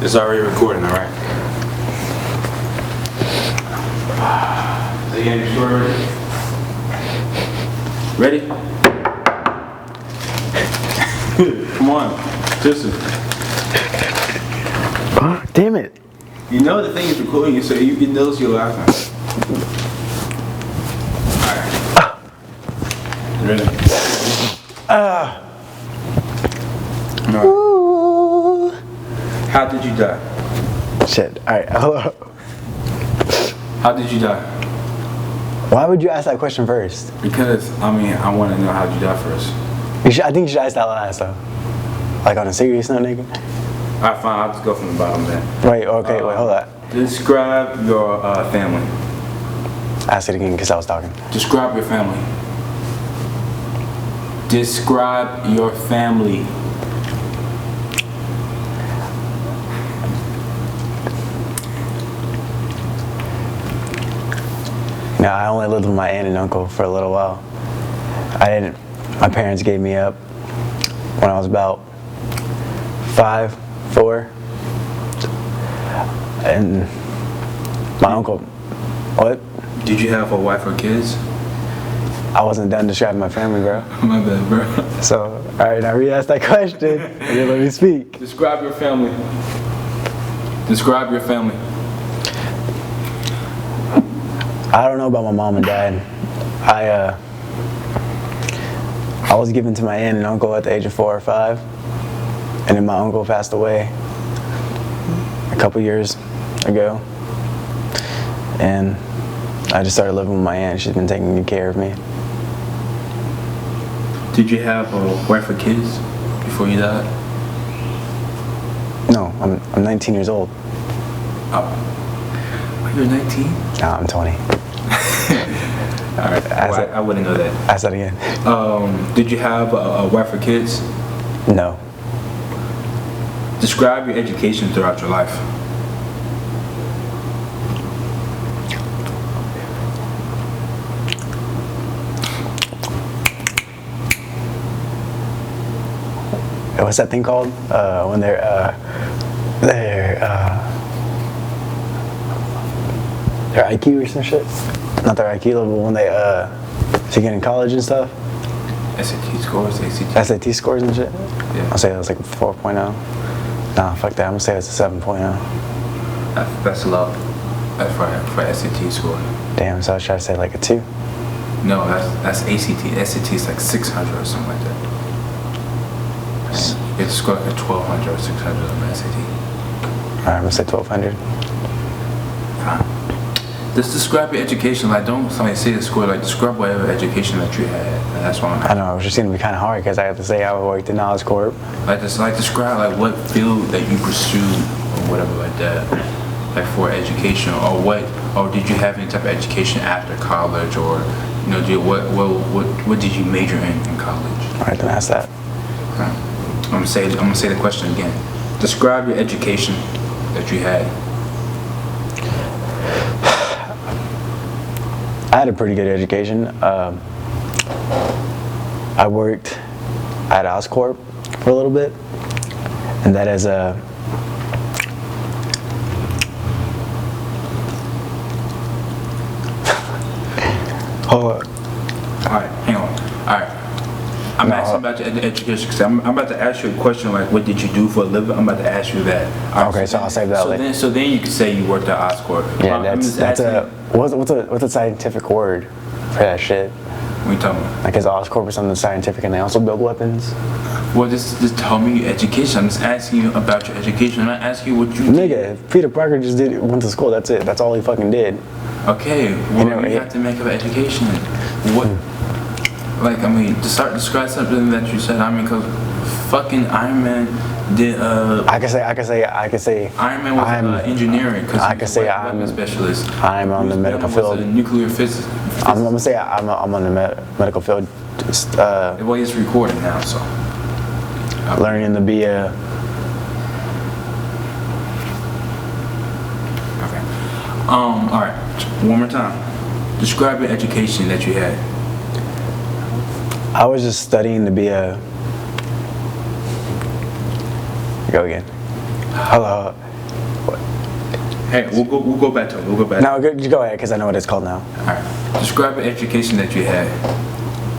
It's already recording, all right? So you your story ready? Ready? Come on, listen. Damn it. You know the thing is recording you, so you can notice your last time. Alright. Ready? Alright. How did you die? Shit. Alright, hello. How did you die? Why would you ask that question first? Because, I want to know how'd you die first. I think you should ask that last though. Like on a serious note, nigga. Alright, fine, I'll just go from the bottom then. Wait, okay, wait, hold on. Describe your family. Ask it again because I was talking. Describe your family. Describe your family. No, I only lived with my aunt and uncle for a little while. My parents gave me up when I was about 5, 4. And my uncle, what? Did you have a wife or kids? I wasn't done describing my family, bro. My bad, bro. So, alright, now re-ask that question and then let me speak. Describe your family. Describe your family. I don't know about my mom and dad. I was given to my aunt and uncle at the age of 4 or 5, and then my uncle passed away a couple years ago, and I just started living with my aunt. She's been taking good care of me. Did you have a wife or kids before you died? No, I'm 19 years old. Oh, you're 19? No, I'm 20. All right, I wouldn't know that. Ask that again. Did you have a wife or kids? No. Describe your education throughout your life. What's that thing called? When their IQ or some shit? Not their IQ level, when they to get in college and stuff. SAT scores, ACT. SAT scores and shit? Yeah. I'll say it was like a 4.0. Nah, fuck that. I'm gonna say it's a 7.0. That's low. That's for SAT score. Damn, so I was trying to say like a 2. No, that's ACT. SAT is like 600 or something like that. It's scored like 1200 or 600 on the SAT. Alright, I'm gonna say 1200. Fine. Just describe your education. Like, don't say the score. Like, describe whatever education that you had. And that's why I know, it was just gonna be kind of hard because I have to say I worked in Knowledge Corp. Describe like what field that you pursued or whatever like that, like for education, or did you have any type of education after college, or what did you major in college? Alright, then ask that. Okay. I'm gonna say the question again. Describe your education that you had. I had a pretty good education. I worked at Oscorp for a little bit, and that is a hold on. All right, hang on. All right. I'm asking about your education because I'm about to ask you a question like, what did you do for a living? I'm about to ask you that. Right, okay, so I'll save that later. So then you can say you worked at Oscorp. Yeah, what's a scientific word for that shit? What are you talking about? Like, is Oscorp or something scientific and they also build weapons? Well, just tell me your education. I'm just asking you about your education. I'm not asking you what you did. Nigga, Peter Parker just went to school. That's it. That's all he fucking did. Okay, well, you have to make up an education. What? Like, to start describe something that you said. Because fucking Iron Man did. I could say. Iron Man was engineering. I could say I'm a specialist. I'm on the medical field. Nuclear physics. I'm gonna say I'm on the medical field. Just well, it's recording now, so. Learning to be a. Okay. All right. One more time. Describe your education that you had. I was just studying to be a. Go again. Hello. Hey, we'll go back to it. We'll go back. No, just go ahead because I know what it's called now. All right. Describe the education that you had.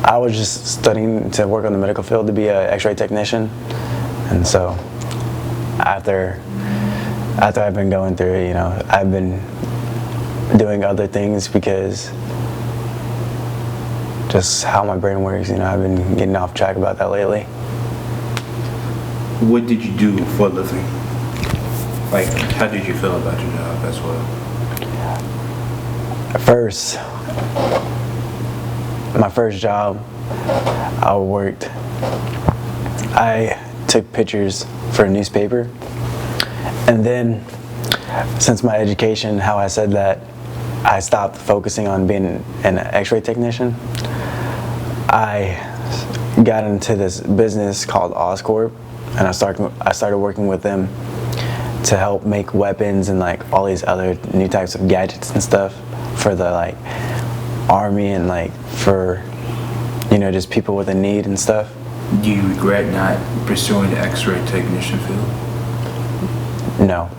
I was just studying to work on the medical field to be an X-ray technician, and so after I've been going through it, I've been doing other things because just how my brain works. I've been getting off track about that lately. What did you do for a living? Like, how did you feel about your job as well? First, my first job, I took pictures for a newspaper, and then since my education, how I said that I stopped focusing on being an X-ray technician, I got into this business called Oscorp, and I started working with them to help make weapons and like all these other new types of gadgets and stuff for the like army and like for just people with a need and stuff. Do you regret not pursuing the X-ray technician field? No.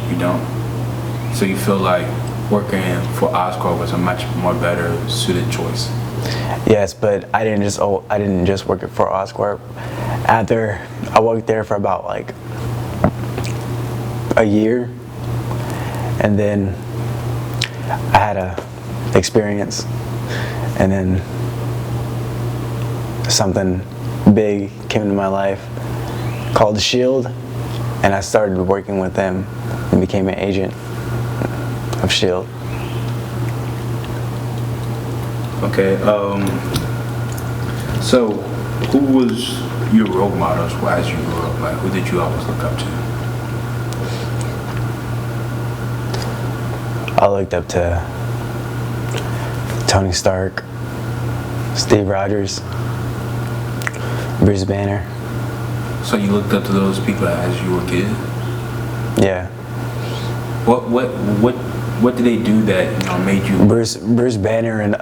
You don't? So you feel like working for Oscorp was a much more better suited choice? Yes, but I didn't just work for Oscorp. After I worked there for about like a year, and then I had a experience, and then something big came into my life called the Shield, and I started working with them and became an agent of Shield. Okay, so who was your role models as you grew up? Like, who did you always look up to? I looked up to Tony Stark, Steve Rogers, Bruce Banner. So you looked up to those people as you were a kid? Yeah. What did they do that made you? Bruce Banner and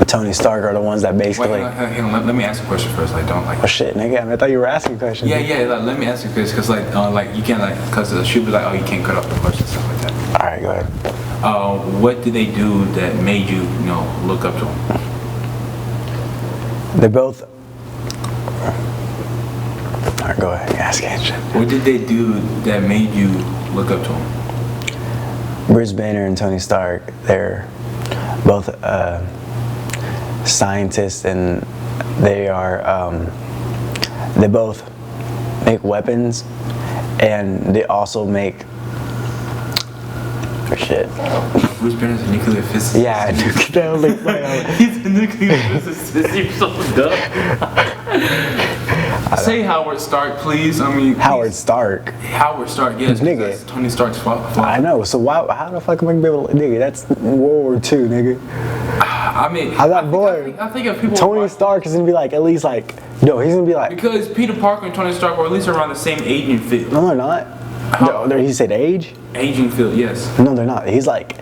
Tony Stark are the ones that basically. Wait, hang on, let me ask a question first. Like, don't like. Oh shit, nigga! I thought you were asking questions. Yeah. Like, let me ask you this, because you can't because she'll be like, oh, you can't cut off the question, stuff like that. All right, go ahead. What did they do that made you, look up to them? They're both. All right, go ahead. Ask it. What did they do that made you look up to them? Bruce Banner and Tony Stark. They're both scientists, and they both make weapons, and they also make shit. Bruce Banner's a nuclear physicist. Yeah, He's a nuclear physicist. You're so dumb. Say Howard Stark, please. Howard Stark. Howard Stark, yes. Nigga. That's Tony Stark's father. I know. So how the fuck am I gonna be able to, nigga? That's World War II, nigga. I think if people Tony Stark is gonna be like at least like he's gonna be like because Peter Parker and Tony Stark were at least around the same aging field. No, they're not. No, he said age. Aging field, yes. No, they're not. He's like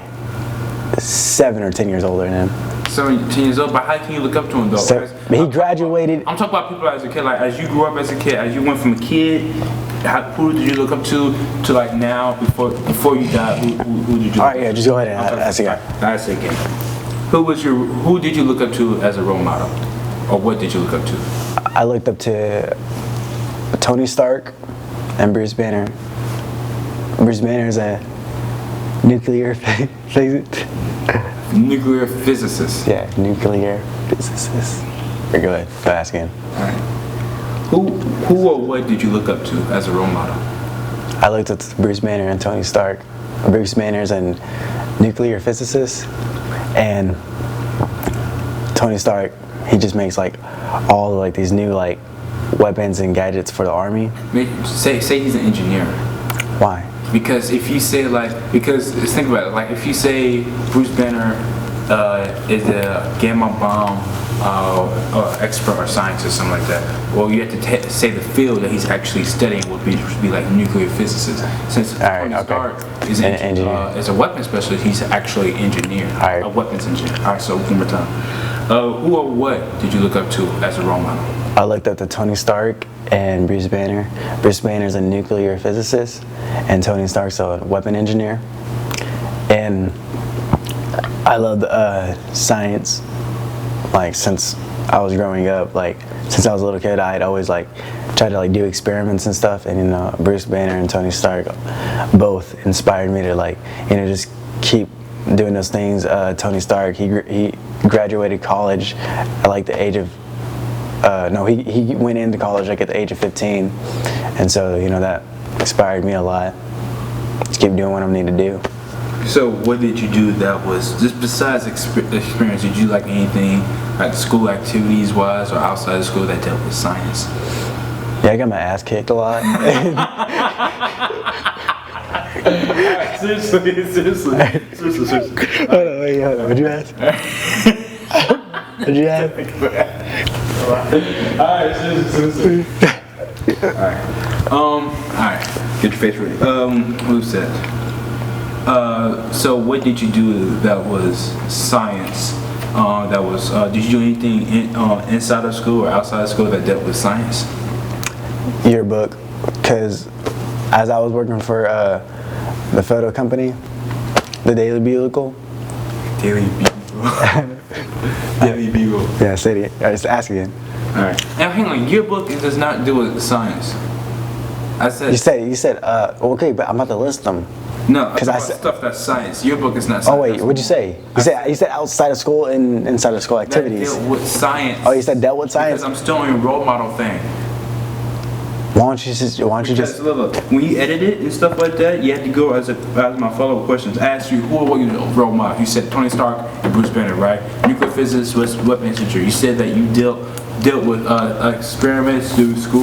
7 or 10 years older than him. 7, 10 years old, but how can you look up to him though? He graduated. I'm talking about people as a kid, like as you grew up as a kid, as you went from a kid, who did you look up to like now before you died? Who did you? All right, yeah, just go ahead and ask again. Ask again. Who did you look up to as a role model, or what did you look up to? I looked up to Tony Stark and Bruce Banner. Bruce Banner is a nuclear physicist. Nuclear physicist. Yeah, nuclear physicist. Go ahead. Go ask again. All right. Who or what did you look up to as a role model? I looked up to Bruce Banner and Tony Stark. Bruce Banner is a nuclear physicist, and Tony Stark, he just makes like all like these new like weapons and gadgets for the army. Say he's an engineer. Why? Because if you say because think about it, like if you say Bruce Banner is a gamma bomb expert or scientist, something like that, well, you have to say the field that he's actually studying would be like nuclear physicist. Since Tony Stark is is a weapons specialist, he's actually engineer, a weapons engineer. All right, so one more time. Who or what did you look up to as a role model? I looked up to Tony Stark and Bruce Banner. Bruce Banner's a nuclear physicist, and Tony Stark's a weapon engineer. And I loved science, like since I was growing up. Like since I was a little kid, I'd always like tried to like do experiments and stuff. And you know, Bruce Banner and Tony Stark both inspired me to like just keep doing those things. Tony Stark, he graduated college at like the age of he went into college like at the age of 15, and so that inspired me a lot to keep doing what I need to do. So what did you do that was, just besides experience, did you like anything like school activities wise or outside of school that dealt with science? Yeah, I got my ass kicked a lot. Seriously. Hold on, wait, what'd you ask? What'd you ask? Seriously. Alright. Get your face ready. Who said? So what did you do that was science? Did you do anything inside of school or outside of school that dealt with science? Yearbook, because as I was working for the photo company, the Daily Bugle. Daily Bugle. Daily Bugle. Yeah, say it. All right, just ask again. All right. Now hang on. Yearbook does not do with science. I said. You said. Okay, but I'm about to list them. No, because I said stuff that's science. Yearbook is not science. Oh wait, what'd you say? You said outside of school and inside of school activities. That dealt with science. Oh, you said dealt with science. Because I'm still on your role model thing. Why don't you just look, when you edit it and stuff like that, you have to go as my follow-up questions. Ask you who are your role model. You said Tony Stark and Bruce Banner, right? Nuclear physicist, weapon engineer. You said that you dealt with experiments through school.